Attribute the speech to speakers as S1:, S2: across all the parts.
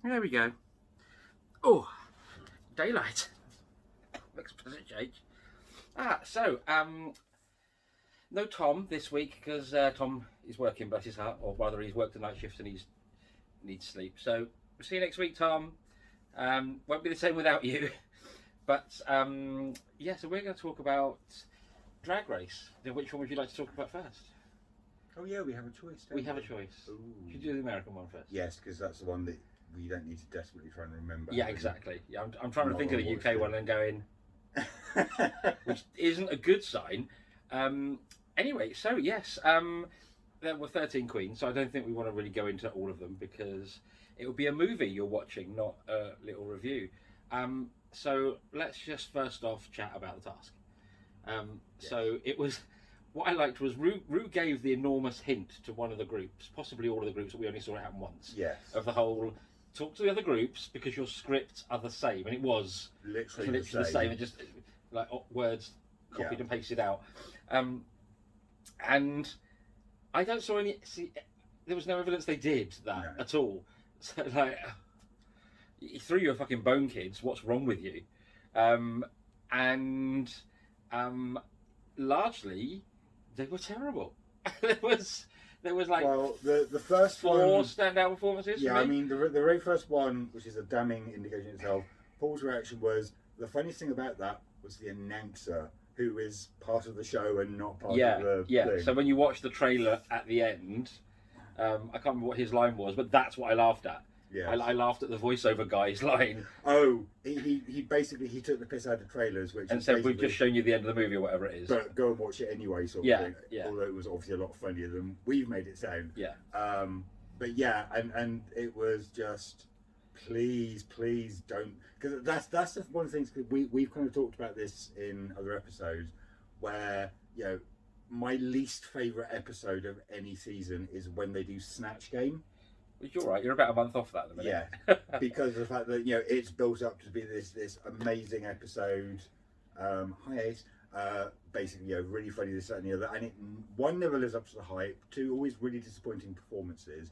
S1: There we go. Oh, daylight. Makes a pleasant change. No Tom this week because Tom is working, bless his heart, or rather he's worked a night shift and he needs sleep. So we'll see you next week, Tom. Won't be the same without you. But so we're going to talk about Drag Race. Which one would you like to talk about first?
S2: Oh yeah, we have a choice.
S1: We have a choice.
S2: Ooh.
S1: Should we do the American one first?
S2: Yes, because that's the one that we don't need to desperately try and remember.
S1: Yeah, exactly. Yeah, I'm trying to think of the UK
S2: it.
S1: one and going, which isn't a good sign. Anyway, so yes, there were 13 queens, so I don't think we want to really go into all of them because it would be a movie you're watching, not a little review. So let's just first off chat about the task.
S2: Yes.
S1: So it was, what I liked was Ru gave the enormous hint to one of the groups, possibly all of the groups, but we only saw it happen once.
S2: Yes.
S1: Of the whole, talk to the other groups because your scripts are the same, and it was
S2: literally the
S1: same. It just like words copied and pasted out. And I don't see there was no evidence they did that at all. So like, you threw your fucking bone, kids. What's wrong with you? Largely, they were terrible. there was like
S2: the first
S1: four
S2: one,
S1: standout performances.
S2: Yeah,
S1: for me.
S2: I mean the very first one, which is a damning indication itself. Paul's reaction was the funniest thing about that was the announcer, who is part of the show and not part of the thing.
S1: So when you watch the trailer at the end, I can't remember what his line was, but that's what I laughed at.
S2: Yeah,
S1: I laughed at the voiceover guy's line.
S2: Oh, he basically took the piss out of trailers, which
S1: and said we've just shown you the end of the movie or whatever it is.
S2: But go and watch it anyway, sort of thing. Yeah. Although it was obviously a lot funnier than we've made it sound.
S1: Yeah.
S2: But yeah, and it was just please don't, because that's one of the things, because we've kind of talked about this in other episodes where my least favourite episode of any season is when they do Snatch Game.
S1: Which you're right, you're about a month off that at the minute.
S2: Yeah, because of the fact that it's built up to be this amazing episode. Hi Ace. Basically, really funny, this, that, and the other, and one never lives up to the hype. Two, always really disappointing performances.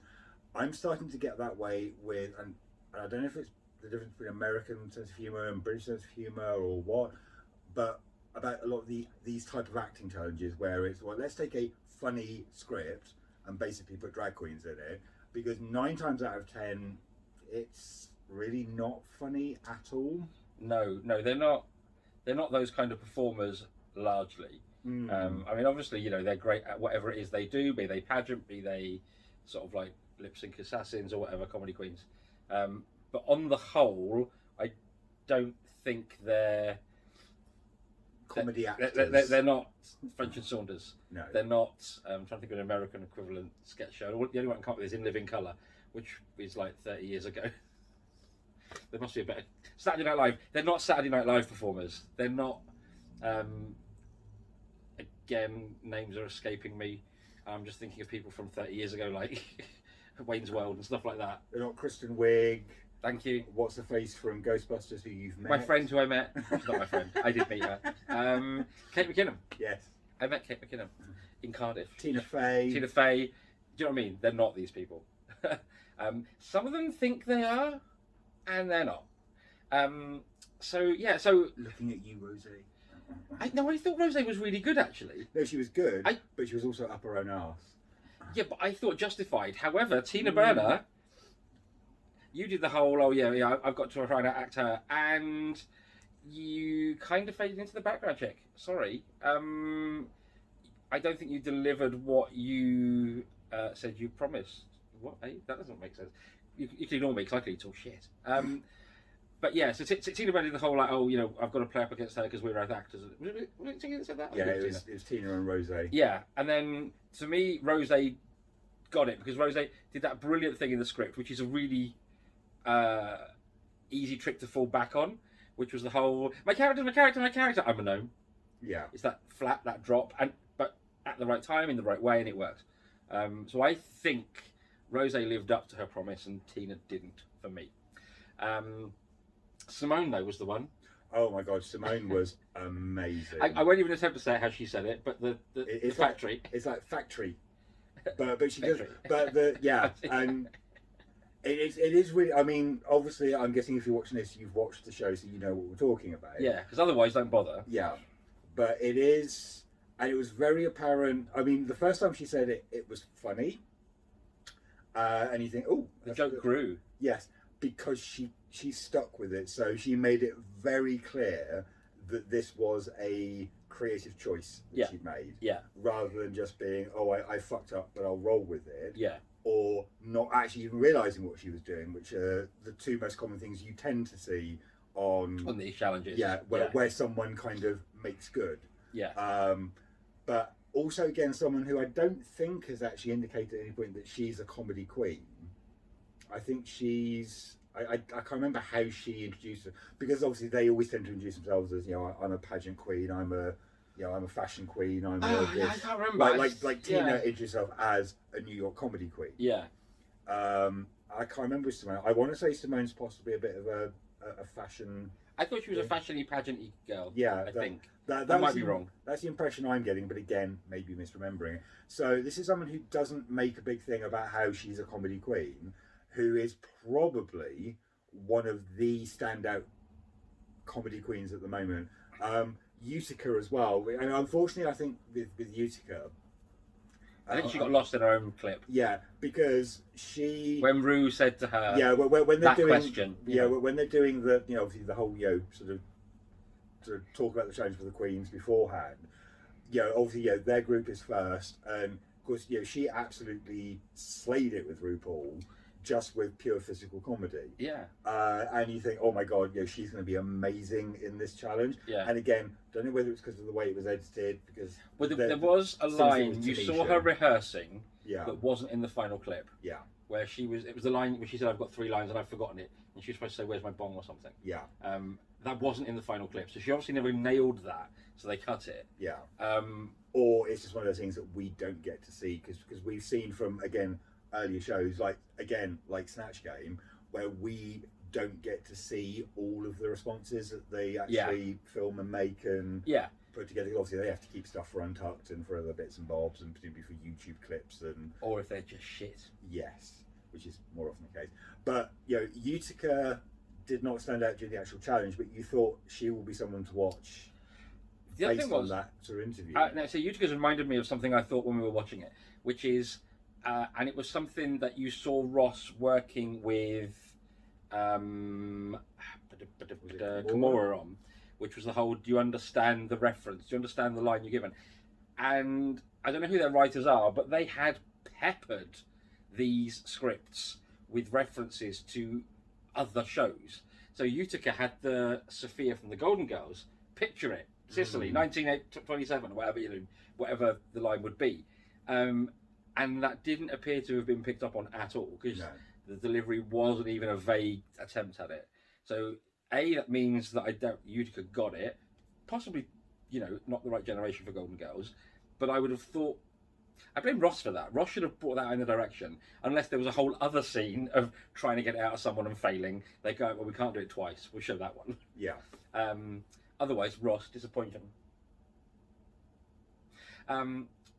S2: I'm starting to get that way with, and I don't know if it's the difference between American sense of humour and British sense of humour or what, but about a lot of these type of acting challenges where it's, well, let's take a funny script and basically put drag queens in it, because 9 times out of 10 it's really not funny at all. No, they're not those kind of performers largely. I mean, obviously, they're great at whatever it is they do, be they pageant, be they sort of like lip sync assassins or whatever, comedy queens. But on the whole, I don't think they're comedy actors.
S1: They're not French and Saunders.
S2: No.
S1: They're not. I'm trying to think of an American equivalent sketch show. The only one I can come up with is In Living Colour, which is like 30 years ago. There must be a better. Saturday Night Live. They're not Saturday Night Live performers. They're not. Again, names are escaping me. I'm just thinking of people from 30 years ago, like Wayne's World and stuff like that.
S2: They're not Kristen Wiig.
S1: Thank you.
S2: What's the face from Ghostbusters who you've met?
S1: My friend who I met. She's not my friend. I did meet her. Kate McKinnon.
S2: Yes.
S1: I met Kate McKinnon in Cardiff.
S2: Tina Fey.
S1: Do you know what I mean? They're not these people. Some of them think they are, and they're not. So
S2: looking at you, Rosie.
S1: I thought Rosé was really good, actually.
S2: No, she was good, but she was also up her own arse.
S1: Yeah, but I thought justified. However, Tina Burner, you did the whole, I've got to try to act her, and you kind of faded into the background check. Sorry. I don't think you delivered what you said you promised. What? Hey, that doesn't make sense. You can ignore me because I can talk shit. But yeah, so Tina Burner did the whole I've got to play up against her because we're both actors. Was it Tina that said that?
S2: Yeah, it was Tina and Rosé.
S1: Yeah, and then to me, Rosé got it because Rosé did that brilliant thing in the script, which is a really easy trick to fall back on, which was the whole my character, I'm a gnome.
S2: Yeah,
S1: it's that flat, that drop, but at the right time, in the right way, and it worked. So I think Rosé lived up to her promise, and Tina didn't for me. Simone though was the one.
S2: Oh my god, Simone was amazing.
S1: I won't even attempt to say how she said it, but the factory.
S2: It's like factory, but she does. But and It is really. I mean, obviously, I'm guessing if you're watching this, you've watched the show, so you know what we're talking about.
S1: Yeah, because otherwise, don't bother.
S2: Yeah, but it is, and it was very apparent. I mean, the first time she said it, it was funny, and you think, oh,
S1: The joke grew.
S2: Yes, because she stuck with it, so she made it very clear that this was a creative choice that she'd made.
S1: Yeah.
S2: Rather than just being, oh, I fucked up, but I'll roll with it.
S1: Yeah.
S2: Or not actually even realising what she was doing, which are the two most common things you tend to see on
S1: these challenges.
S2: Yeah, where someone kind of makes good.
S1: Yeah.
S2: But also, again, someone who I don't think has actually indicated at any point that she's a comedy queen. I think she's... I can't remember how she introduced her, because obviously they always tend to introduce themselves as, you know, I'm a pageant queen, I'm a fashion queen, I'm a this.
S1: I can't remember.
S2: Like Tina introduced herself as a New York comedy queen.
S1: Yeah.
S2: I can't remember Simone. I want to say Simone's possibly a bit of a fashion.
S1: I thought she was a fashiony, pageanty girl.
S2: Yeah,
S1: I think.
S2: That
S1: might be wrong.
S2: That's the impression I'm getting, but again, maybe misremembering it. So this is someone who doesn't make a big thing about how she's a comedy queen, who is probably one of the standout comedy queens at the moment. Utica as well. And unfortunately, I think with Utica,
S1: I think she got lost in her own clip.
S2: Yeah, because
S1: when Rue said to her,
S2: yeah, when they're doing
S1: question,
S2: when they're doing the obviously the whole sort of talk about the challenge for the queens beforehand. Obviously their group is first, and of course she absolutely slayed it with RuPaul. Just with pure physical comedy.
S1: Yeah.
S2: And you think, oh my god, she's going to be amazing in this challenge.
S1: Yeah.
S2: And again, don't know whether it's because of the way it was edited, because
S1: there was a line you saw her rehearsing that wasn't in the final clip.
S2: Yeah.
S1: Where it was the line where she said, "I've got 3 lines and I've forgotten it," and she was supposed to say, "Where's my bong?" or something.
S2: Yeah.
S1: That wasn't in the final clip, so she obviously never nailed that, so they cut it.
S2: Yeah. Or it's just one of those things that we don't get to see because we've seen from earlier shows like Snatch Game, where we don't get to see all of the responses that they actually film and make and put together. Obviously they have to keep stuff for Untucked and for other bits and bobs, and presumably for YouTube clips,
S1: or if they're just shit.
S2: Yes, which is more often the case. But Utica did not stand out during the actual challenge, but you thought she will be someone to watch based on that sort of interview.
S1: So Utica's reminded me of something I thought when we were watching it, which is and it was something that you saw Ross working with Kimura on, which was the whole, do you understand the reference? Do you understand the line you're given? And I don't know who their writers are, but they had peppered these scripts with references to other shows. So Utica had the Sophia from the Golden Girls, picture it, Sicily, 1927, whatever the line would be. And that didn't appear to have been picked up on at all, because the delivery wasn't even a vague attempt at it. So, that means that I doubt Utica got it. Possibly, not the right generation for Golden Girls. But I would have thought... I blame Ross for that. Ross should have brought that in the direction. Unless there was a whole other scene of trying to get it out of someone and failing. They go, well, we can't do it twice. We'll show that one.
S2: Yeah.
S1: Otherwise, Ross, disappointing.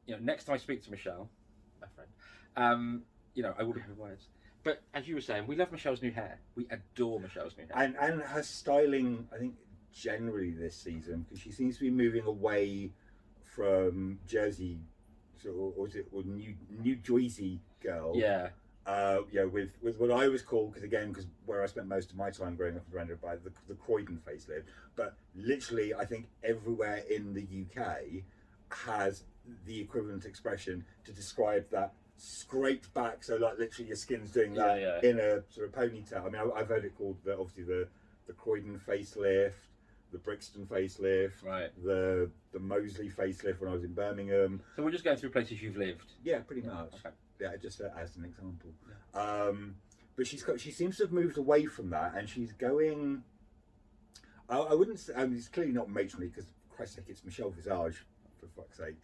S1: Next time I speak to Michelle... my friend, I will be having words. But as you were saying, we love Michelle's new hair. We adore Michelle's new hair.
S2: And her styling, I think, generally this season, because she seems to be moving away from Jersey, or New Jersey girl.
S1: Yeah.
S2: With what I was called, because where I spent most of my time growing up surrounded by the Croydon facelift, but literally I think everywhere in the UK has the equivalent expression to describe that scraped back, so like literally your skin's doing that in a sort of ponytail. I mean, I've heard it called obviously the Croydon facelift, the Brixton facelift,
S1: right,
S2: the Moseley facelift when I was in Birmingham.
S1: So we're just going through places you've lived.
S2: Yeah, pretty much. Okay. Yeah, just as an example. Yeah. But she seems to have moved away from that, and she's going. I wouldn't say. I mean, it's clearly not matronly because, for Christ's sake, it's Michelle Visage, for fuck's sake.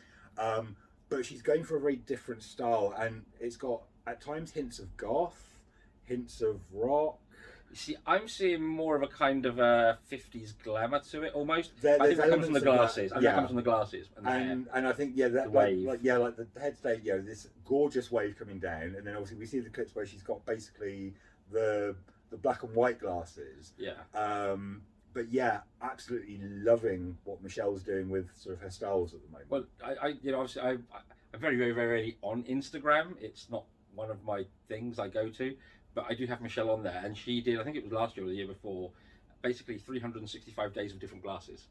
S2: But she's going for a very different style, and it's got at times hints of goth, hints of rock.
S1: You see, I'm seeing more of a kind of a 50s glamour to it, almost.
S2: I think
S1: that comes from the glasses.
S2: That,
S1: that comes from the glasses.
S2: And I think that
S1: wave.
S2: like the head state, this gorgeous wave coming down, and then obviously we see the clips where she's got basically the black and white glasses.
S1: Yeah.
S2: But yeah, absolutely loving what Michelle's doing with sort of her styles at the moment.
S1: Well, I obviously I'm very, very, very rarely on Instagram. It's not one of my things I go to, but I do have Michelle on there, and she did. I think it was last year or the year before. Basically, 365 days of different glasses.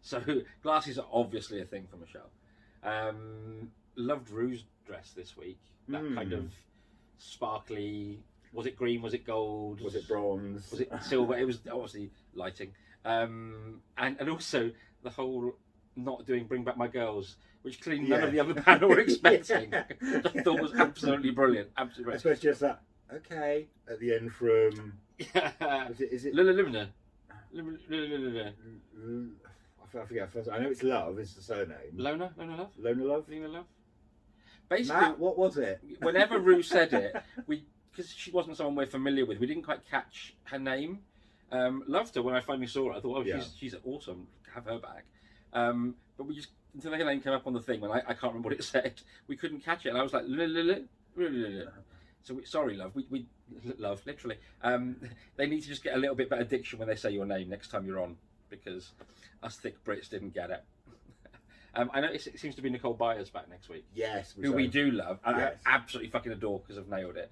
S1: So glasses are obviously a thing for Michelle. Loved Rue's dress this week. That kind of sparkly. Was it green? Was it gold?
S2: Was it bronze?
S1: Was it silver? It was obviously lighting. And also the whole not doing Bring Back My Girls, which clearly none of the other panel were expecting. I thought was absolutely brilliant. Absolutely brilliant.
S2: Especially just that, okay, at the end from... Is it...
S1: Luna.
S2: I forget first. I know it's Love is the surname.
S1: Lona Love. Luna Love. Basically,
S2: Matt, what was it?
S1: Whenever Rue said it, because she wasn't someone we're familiar with, we didn't quite catch her name. Loved her when I finally saw her. I thought, she's awesome. Have her back. But we just until her name came up on the thing when I can't remember what it said, we couldn't catch it, and I was like, so sorry, Love. We Love literally. They need to just get a little bit better diction when they say your name next time you're on, because us thick Brits didn't get it. I know it seems to be Nicole Byers back next week.
S2: Yes.
S1: Who we do love. And I absolutely fucking adore because I've nailed it.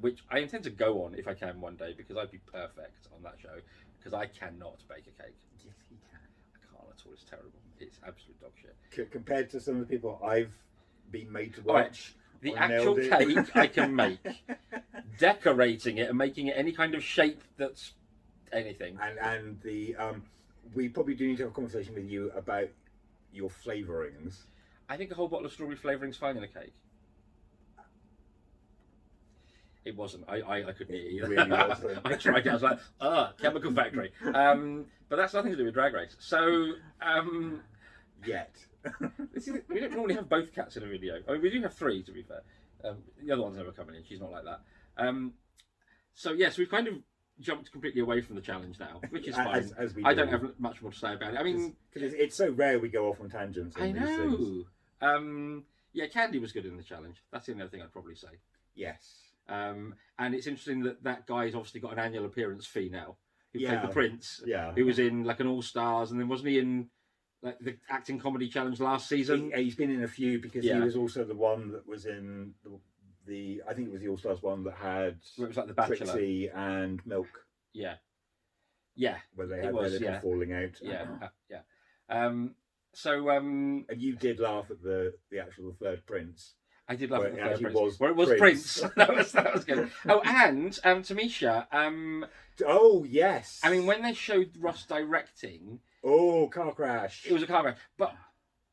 S1: Which I intend to go on if I can one day, because I'd be perfect on that show, because I cannot bake a cake.
S2: Yes, he can.
S1: I can't at all. It's terrible. It's absolute dog shit.
S2: Compared to some of the people I've been made to watch.
S1: The actual cake I can make. Decorating it and making it any kind of shape that's anything.
S2: And the we probably do need to have a conversation with you about your flavourings.
S1: I think a whole bottle of strawberry flavouring's fine in a cake. It wasn't. I couldn't eat it either.
S2: Really wasn't.
S1: I tried it. I was like, chemical factory. But that's nothing to do with Drag Race. So,
S2: yet.
S1: We don't normally have both cats in a video. I mean, we do have three, to be fair. The other one's never coming in. She's not like that. So yes, we've kind of jumped completely away from the challenge now, which is fine.
S2: As we
S1: I don't have much more to say about it. I mean,
S2: because it's so rare we go off on tangents.
S1: I know. Yeah, Candy was good in the challenge. That's the only other thing I'd probably say.
S2: Yes.
S1: And it's interesting that guy's obviously got an annual appearance fee now. Who played the Prince?
S2: Yeah.
S1: Who was in like an All Stars, and then wasn't he in like the acting comedy challenge last season?
S2: He's been in a few, because he was also the one that was in the I think it was the All Stars one that had
S1: where it was like the Bachelor,
S2: Trixie and Milk.
S1: Yeah.
S2: Where they had their little falling out.
S1: And
S2: you did laugh at the actual third Prince.
S1: I did laugh at the third
S2: Prince.
S1: Where it was Prince. that was good. Oh, and Tamisha.
S2: Oh yes.
S1: I mean, when they showed Ross directing.
S2: Oh, car crash.
S1: It was a car crash. But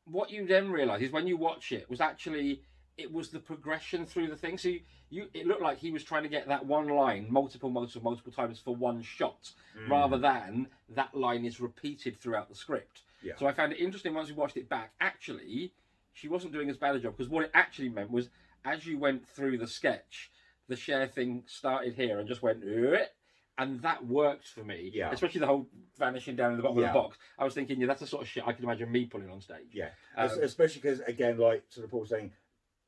S1: what you then realise is when you watch it was actually it was the progression through the thing. So it looked like he was trying to get that one line multiple times for one shot, rather than that line is repeated throughout the script.
S2: Yeah.
S1: So I found it interesting once we watched it back. Actually, she wasn't doing as bad a job, because what it actually meant was as you went through the sketch, the share thing started here and just went, and that worked for me.
S2: Yeah.
S1: Especially the whole vanishing down in the bottom of the box. I was thinking, that's the sort of shit I could imagine me pulling on stage.
S2: Yeah. Especially because, again, like sort of Paul saying,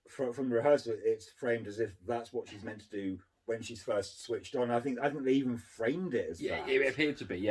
S2: from the rehearsal, it's framed as if that's what she's meant to do when she's first switched on. I think they even framed it as that.
S1: It appeared to be,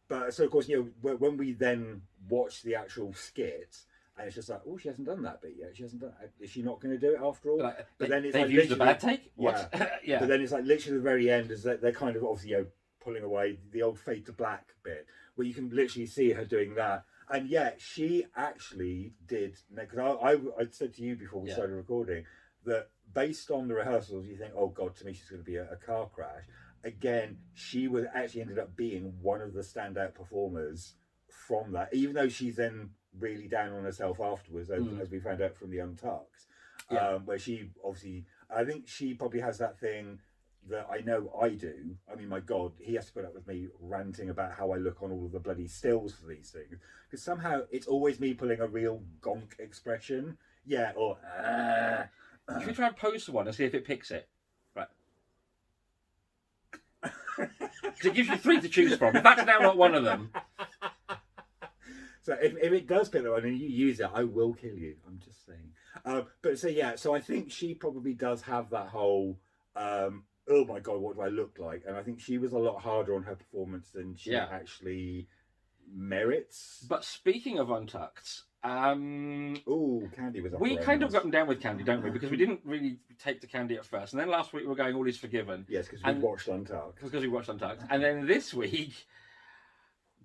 S2: But so of course, when we then watch the actual skit, and it's just like, oh, she hasn't done that bit yet. She hasn't done. Is she not going to do it after all?
S1: But then it's they've like used a bad take. What?
S2: Yeah. But then it's like literally the very end is that they're kind of obviously pulling away the old fade to black bit, where you can literally see her doing that. And yet she actually did, because I said to you before we started recording that based on the rehearsals, you think, oh God, Tamisha's going to be a car crash. Again, she was actually ended up being one of the standout performers from that, even though she's then really down on herself afterwards, as we found out from the Untucked, where she obviously, I think she probably has that thing that I know I do. I mean, my God, he has to put up with me ranting about how I look on all of the bloody stills for these things, because somehow it's always me pulling a real gonk expression. Yeah, or
S1: Should we try and post one and see if it picks it? Right. It gives you 3 to choose from. If that's now not one of them.
S2: So if it does pick that one and you use it, I will kill you. I'm just saying. So I think she probably does have that whole oh my god, what do I look like? And I think she was a lot harder on her performance than she actually merits.
S1: But speaking of Untucked,
S2: oh, Candy was up
S1: we
S2: her
S1: kind
S2: own
S1: of got them down with Candy, don't we? Because we didn't really take to Candy at first, and then last week we were going All Is Forgiven.
S2: Yes, because we watched Untucked.
S1: Because we watched Untucked, and then this week,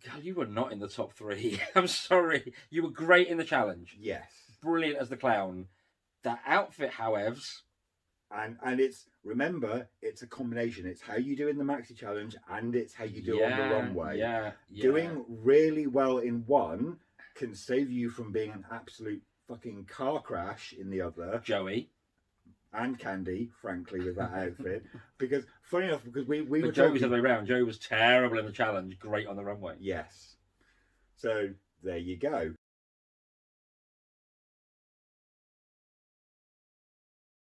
S1: God, you were not in the top 3. I'm sorry, you were great in the challenge.
S2: Yes,
S1: brilliant as the clown. That outfit, however.
S2: And it's, remember, it's a combination. It's how you do in the maxi challenge and it's how you do on the runway.
S1: Yeah.
S2: Doing really well in one can save you from being an absolute fucking car crash in the other.
S1: Joey.
S2: And Candy, frankly, with that outfit. Because, funny enough, because we were
S1: Joey was the other way around. Joey was terrible in the challenge, great on the runway.
S2: Yes. So, there you go.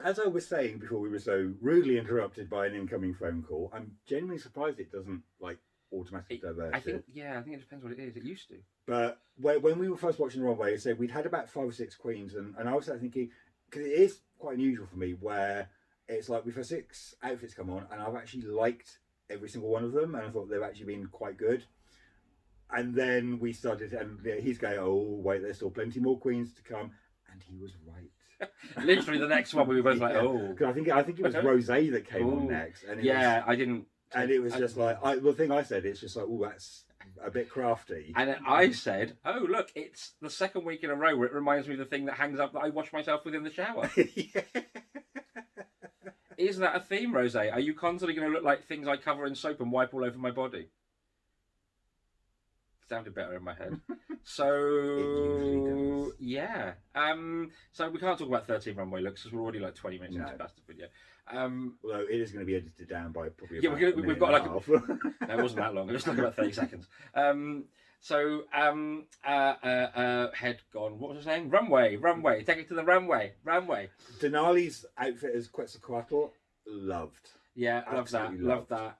S2: As I was saying before we were so rudely interrupted by an incoming phone call, I'm genuinely surprised it doesn't automatically divert.
S1: I think it depends what it is. It used to.
S2: But when we were first watching the runway, so we'd had about 5 or 6 queens, and I was thinking, because it is quite unusual for me, where it's like we've had 6 outfits come on, and I've actually liked every single one of them, and I thought they've actually been quite good. And then we started, and he's going, oh wait, there's still plenty more queens to come, and he was right.
S1: Literally the next one we were both like, oh.
S2: Because I think it was Rosé that came on next. And
S1: I didn't.
S2: And it was just the thing I said, it's just like, oh, that's a bit crafty.
S1: And I said, oh, look, it's the second week in a row where it reminds me of the thing that hangs up that I wash myself with in the shower. Is that a theme, Rosé? Are you constantly going to look like things I cover in soap and wipe all over my body? Sounded better in my head. So yeah. So we can't talk about 13 runway looks because we're already like 20 minutes into the bastard video.
S2: Although it is going to to be edited down by probably
S1: we've got like no, it wasn't that long. It was like about 30 seconds. Head gone. What was I saying? Runway. Take it to the runway.
S2: Denali's outfit as Quetzalcoatl, loved.
S1: Yeah, love that. Love that.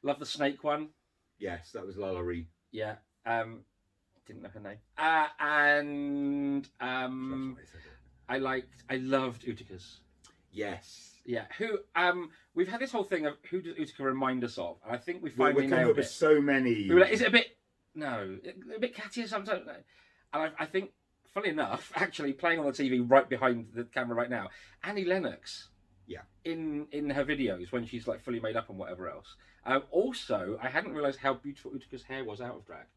S1: Love the snake one.
S2: Yes, that was Lalaurie.
S1: Yeah. Didn't know her name. And I loved Utika's.
S2: Yes.
S1: Yeah. Who we've had this whole thing of who does Utica remind us of? And I think we finally
S2: nailed it. We're with so many.
S1: We were like, is it a bit a bit cattier sometimes? And I think, funny enough, actually playing on the TV right behind the camera right now, Annie Lennox.
S2: Yeah.
S1: In her videos when she's like fully made up and whatever else. Also, I hadn't realised how beautiful Utika's hair was out of drag.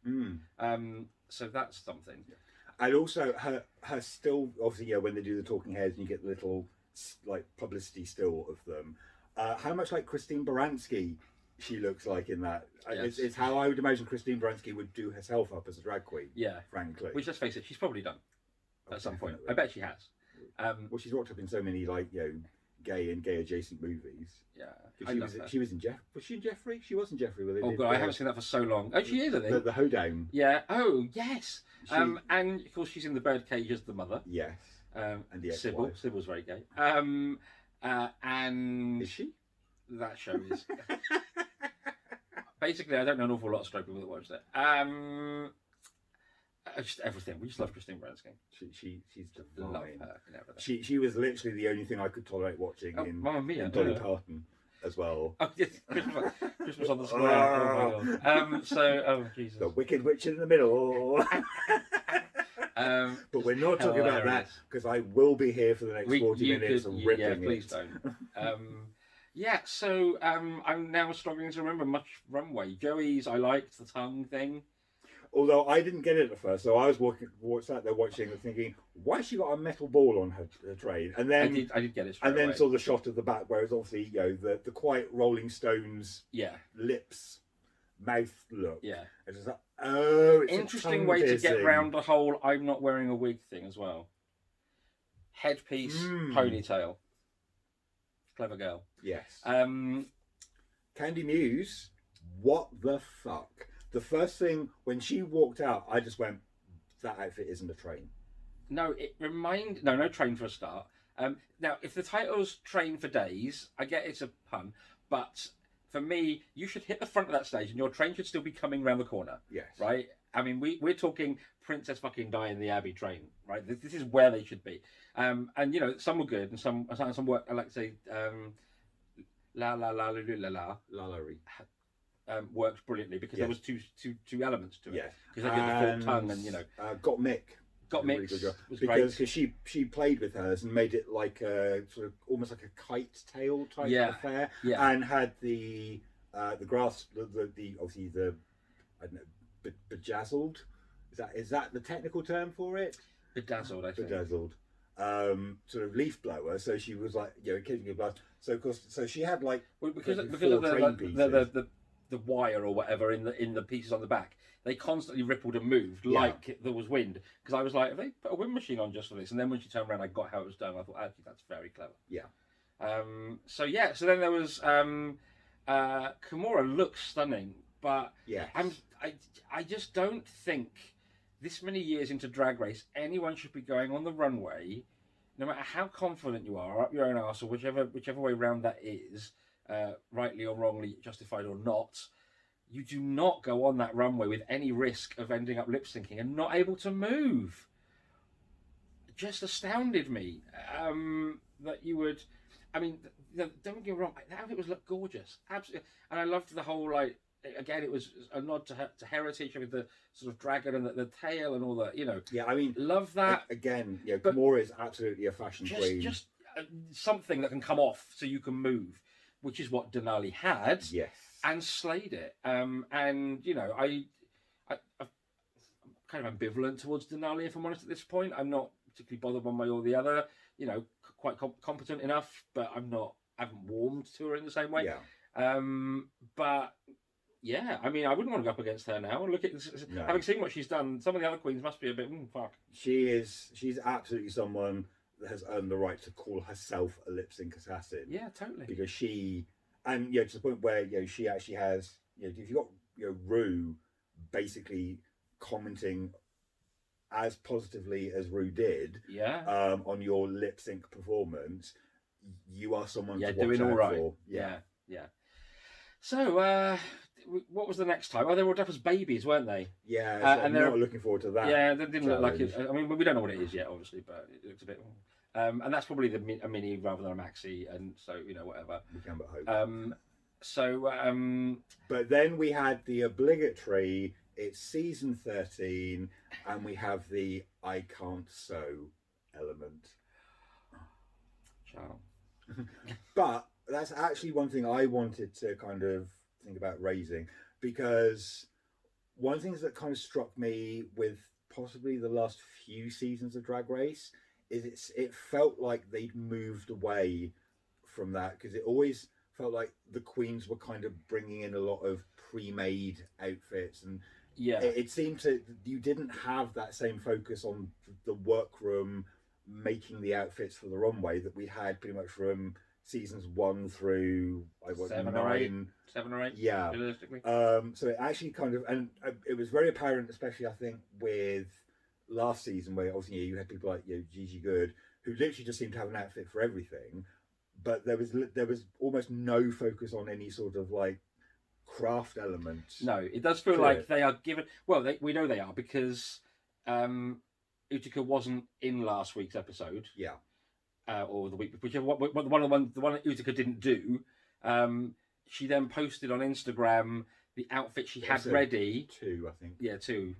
S1: So that's something.
S2: Yeah. And also her still, obviously, when they do the talking heads and you get the little like publicity still of them. How much like Christine Baranski she looks like in that.
S1: Yes.
S2: It's how I would imagine Christine Baranski would do herself up as a drag queen.
S1: Yeah.
S2: Frankly.
S1: Which, let's face it, she's probably done at some point. I bet she has.
S2: Well, she's rocked up in so many gay and gay adjacent movies.
S1: Yeah,
S2: she was in Jeff. Was she in Jeffrey? She wasn't Jeffrey.
S1: Oh god, I haven't seen that for so long. Oh, she is, I think.
S2: The hoedown.
S1: Yeah. Oh yes. And of course she's in the Birdcage as the mother.
S2: Yes.
S1: And
S2: the
S1: Sybil. Sybil's very gay. And
S2: is she?
S1: That show is. Basically, I don't know an awful lot of straight people that watch that. Just everything. We just love Christine Baranski.
S2: She's
S1: love
S2: divine.
S1: her and everything.
S2: She was literally the only thing I could tolerate watching in Dolly Parton as well.
S1: Oh, yes, Christmas on the Square. Oh my god. Oh Jesus.
S2: The Wicked Witch in the middle. But we're not talking about that because I will be here for the next 40 minutes and ripping it.
S1: Yeah, please don't. So I'm now struggling to remember much runway. Joey's, I liked the tongue thing.
S2: Although I didn't get it at first, so I was sat there watching and thinking, why has she got a metal ball on her train? And then
S1: I did get it.
S2: And then saw the shot of the back where it's obviously the quiet Rolling Stones lips, mouth look.
S1: Yeah,
S2: it's just like, oh, it's
S1: interesting way to get round the whole I'm not wearing a wig thing as well. Headpiece, ponytail. Clever girl.
S2: Yes. Candy Muse, what the fuck? The first thing, when she walked out, I just went, that outfit isn't a train.
S1: No, no train for a start. Now, if the title's Train for Days, I get it's a pun, but for me, you should hit the front of that stage and your train should still be coming around the corner.
S2: Yes.
S1: Right? I mean, we're talking Princess fucking Di in the Abbey train, right? This is where they should be. And, some were good and some work, I like to say, La La La La La La
S2: Lalaurie.
S1: worked brilliantly because there
S2: Yes.
S1: was two elements to it.
S2: Yes.
S1: Because they did the forked tongue and
S2: Got Mick.
S1: Got
S2: did a really
S1: Mix
S2: good job.
S1: was
S2: because
S1: great.
S2: she played with hers and made it like a sort of almost like a kite tail type affair,
S1: Yeah.
S2: and had the grass the obviously the I don't know bedazzled. Is that the technical term for it?
S1: Bedazzled, I think.
S2: Bedazzled. Sort of leaf blower. So she was like kicking your blood. So of course, so she had like
S1: because of the wire or whatever in the pieces on the back. They constantly rippled and moved like there was wind. Because I was like, have they put a wind machine on just for this? And then when she turned around, I got how it was done. I thought, actually, that's very clever.
S2: Yeah.
S1: So then there was Kimura looks stunning, but
S2: yeah,
S1: I just don't think this many years into Drag Race anyone should be going on the runway, no matter how confident you are, up your own arse or whichever way round that is, rightly or wrongly, justified or not. You do not go on that runway with any risk of ending up lip syncing and not able to move. It just astounded me that you would. I mean, don't get me wrong. That outfit was look gorgeous, absolutely, and I loved the whole like. Again, it was a nod to heritage with the sort of dragon and the tail and all that.
S2: Yeah, I mean,
S1: love that.
S2: Again, Kimura is absolutely a fashion queen.
S1: Just something that can come off so you can move, which is what Denali had.
S2: Yes.
S1: And slayed it. And I'm kind of ambivalent towards Denali, if I'm honest at this point. I'm not particularly bothered one way or the other. Quite competent enough, but I haven't warmed to her in the same way.
S2: Yeah.
S1: But yeah, I mean, I wouldn't want to go up against her now. Look at having seen what she's done. Some of the other queens must be a bit fuck.
S2: She's absolutely someone that has earned the right to call herself a lip sync assassin.
S1: Yeah, totally.
S2: Because she. And to the point where she actually has if you got Ru basically commenting as positively as Ru did on your lip sync performance, you are someone to watch
S1: doing all right
S2: for.
S1: Yeah. So what was the next time? Oh, they were up as babies, weren't they?
S2: Yeah, so and they're not looking forward to that.
S1: Yeah, they didn't look like it. I mean, we don't know what it is yet, obviously, but it looks a bit. And that's probably a mini rather than a maxi, and so whatever.
S2: We can but
S1: hope.
S2: But then we had the obligatory. It's season 13, and we have the I can't sew element.
S1: Ciao.
S2: But that's actually one thing I wanted to kind of think about raising, because one of the things that kind of struck me with possibly the last few seasons of Drag Race is it felt like they'd moved away from that, because it always felt like the queens were kind of bringing in a lot of pre-made outfits, and it seemed you didn't have that same focus on the workroom making the outfits for the runway that we had pretty much from seasons 1 through
S1: 7 or 8.
S2: Yeah.
S1: Realistically.
S2: So it actually kind of, and it was very apparent, especially I think with last season, where obviously you had people like Gigi Good, who literally just seemed to have an outfit for everything, but there was almost no focus on any sort of like craft element.
S1: No, it does feel like they are given. Well, we know they are because Utica wasn't in last week's episode.
S2: Yeah.
S1: Or the week, whichever one that Utica didn't do. She then posted on Instagram the outfit she had ready.
S2: 2, I think.
S1: Yeah, 2.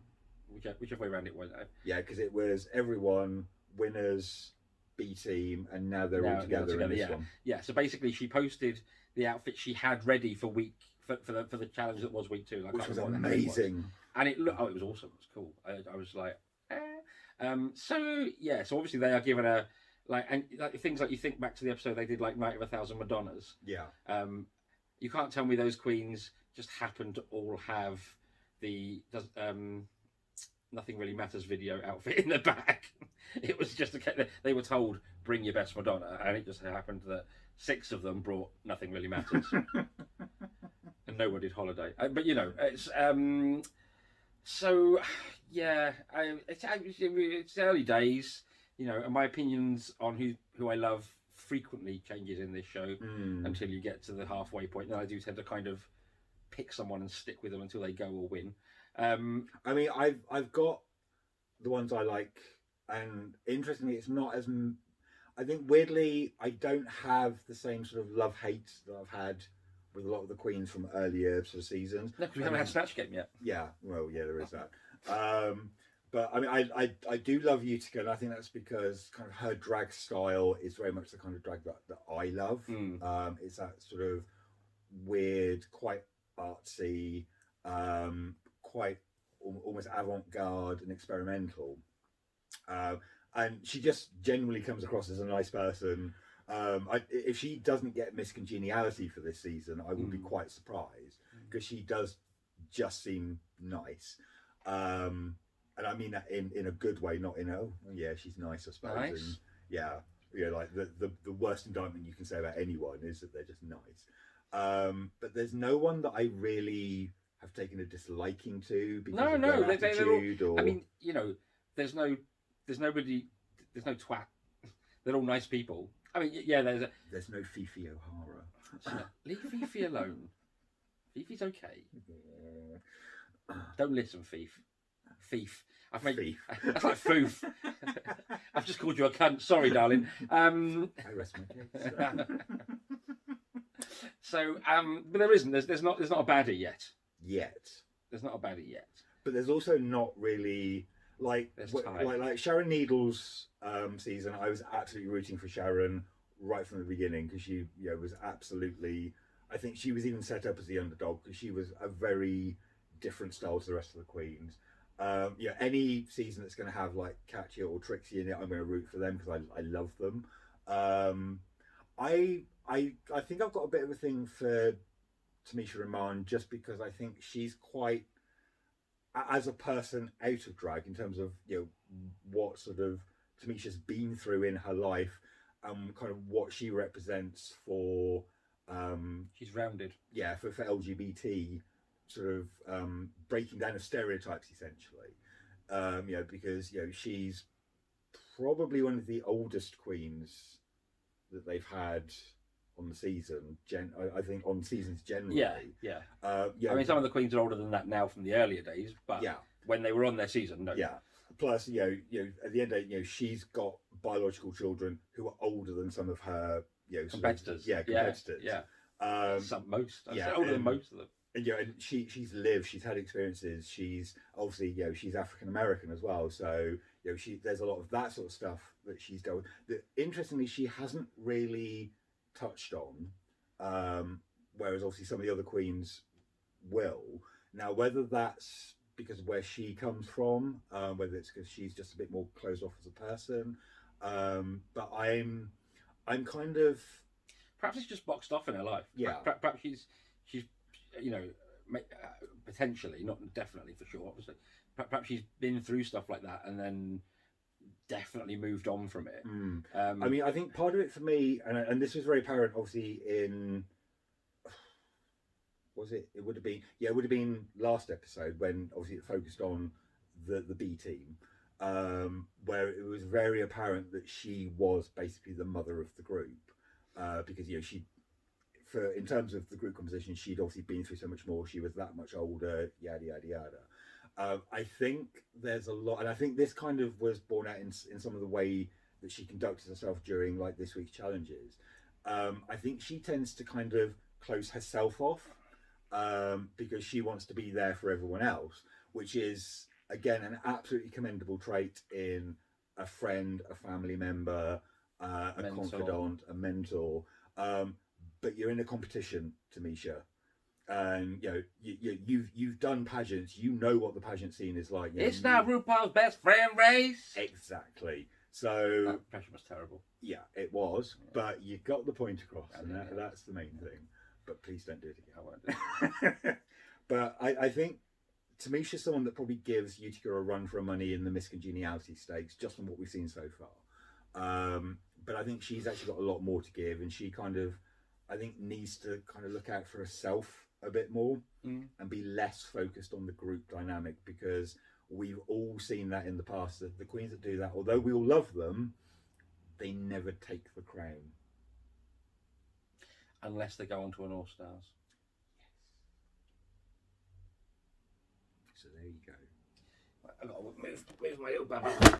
S1: Whichever way around it went.
S2: Yeah, because it was everyone, winners, B team, and now they're all together in this one.
S1: Yeah, so basically she posted the outfit she had ready for the challenge that was week 2.
S2: Which was amazing.
S1: And it looked, it was awesome. It was cool. I was like, so obviously they are given a things like you think back to the episode they did like Night of 1,000 Madonnas.
S2: Yeah.
S1: You can't tell me those queens just happen to all have the Nothing Really Matters video outfit in the back. It was just they were told bring your best Madonna, and it just happened that 6 of them brought Nothing Really Matters, and no one did Holiday. But it's so yeah. It's early days. And my opinions on who I love frequently changes in this show until you get to the halfway point. Then I do tend to kind of pick someone and stick with them until they go or win.
S2: I mean, I've got the ones I like, and interestingly, it's not as. I think weirdly, I don't have the same sort of love hate that I've had with a lot of the queens from earlier sort of seasons.
S1: No, because we haven't had Snatch Game yet.
S2: Yeah, well, yeah, there is that. But I mean, I do love Utica, and I think that's because kind of her drag style is very much the kind of drag that I love. It's that sort of weird, quite artsy, quite almost avant-garde and experimental. And she just genuinely comes across as a nice person. If she doesn't get Miss Congeniality for this season, I will be quite surprised because she does just seem nice. And I mean that in a good way, not in oh yeah, she's nice, I suppose.
S1: Nice.
S2: And yeah, like the worst indictment you can say about anyone is that they're just nice. But there's no one that I really have taken a disliking to because of their attitude.
S1: I mean, you know, there's nobody, there's no twat. They're all nice people. I mean, yeah,
S2: there's no Fifi O'Hara.
S1: Leave Fifi alone. Fifi's okay. Don't listen, Fifi. Thief. That's like foof. I've just called you a cunt. Sorry, darling.
S2: I rest my case.
S1: So, but there isn't. There's not a baddie yet. There's not a baddie yet.
S2: But there's also not really like Sharon Needles' season. I was absolutely rooting for Sharon right from the beginning because she was absolutely. I think she was even set up as the underdog because she was a very different style to the rest of the queens. Any season that's going to have like Katya or Trixie in it, I'm going to root for them because I love them. I think I've got a bit of a thing for Tamisha Iman just because I think she's quite, as a person out of drag in terms of what sort of Tamisha's been through in her life and kind of what she represents for.
S1: She's rounded.
S2: Yeah, for LGBT. Sort of breaking down of stereotypes essentially, because she's probably one of the oldest queens that they've had on the season. I think on seasons generally.
S1: Yeah. I mean, some of the queens are older than that now from the earlier days, but when they were on their season, no.
S2: Yeah. Plus, at the end of it, she's got biological children who are older than some of her,
S1: competitors.
S2: Competitors.
S1: Yeah. Most. Older than most of them.
S2: And and she's lived, she's had experiences. She's obviously she's African American as well, so there's a lot of that sort of stuff that she's done. That interestingly she hasn't really touched on, whereas obviously some of the other queens will. Now whether that's because of where she comes from, whether it's because she's just a bit more closed off as a person, but I'm kind of
S1: perhaps it's just boxed off in her life.
S2: Yeah,
S1: perhaps she's. Potentially, not definitely for sure, obviously. Perhaps she's been through stuff like that and then definitely moved on from it.
S2: I mean, I think part of it for me, and this was very apparent, obviously, in it would have been last episode when obviously it focused on the B team, where it was very apparent that she was basically the mother of the group, because she. In terms of the group composition, she'd obviously been through so much more. She was that much older, yada yada yada. I think there's a lot, and I think this kind of was borne out in some of the way that she conducted herself during like this week's challenges. I think she tends to kind of close herself off because she wants to be there for everyone else, which is again an absolutely commendable trait in a friend, a family member, a confidant, a mentor. But you're in a competition, Tamisha, and you've done pageants. You know what the pageant scene is like.
S1: It's not RuPaul's best friend race.
S2: Exactly. So
S1: that pressure was terrible.
S2: Yeah, it was. Yeah. But you got the point across, and that's the main thing. But please don't do it again.
S1: I won't do it.
S2: But I think Tamisha's someone that probably gives Utica a run for her money in the Miss Congeniality stakes, just from what we've seen so far. But I think she's actually got a lot more to give, and she kind of. I think needs to kind of look out for herself a bit more and be less focused on the group dynamic, because we've all seen that in the past, that the queens that do that, although we all love them, they never take the crown.
S1: Unless they go on to an All Stars.
S2: Yes. So there you go.
S1: I've got to move my little bubble.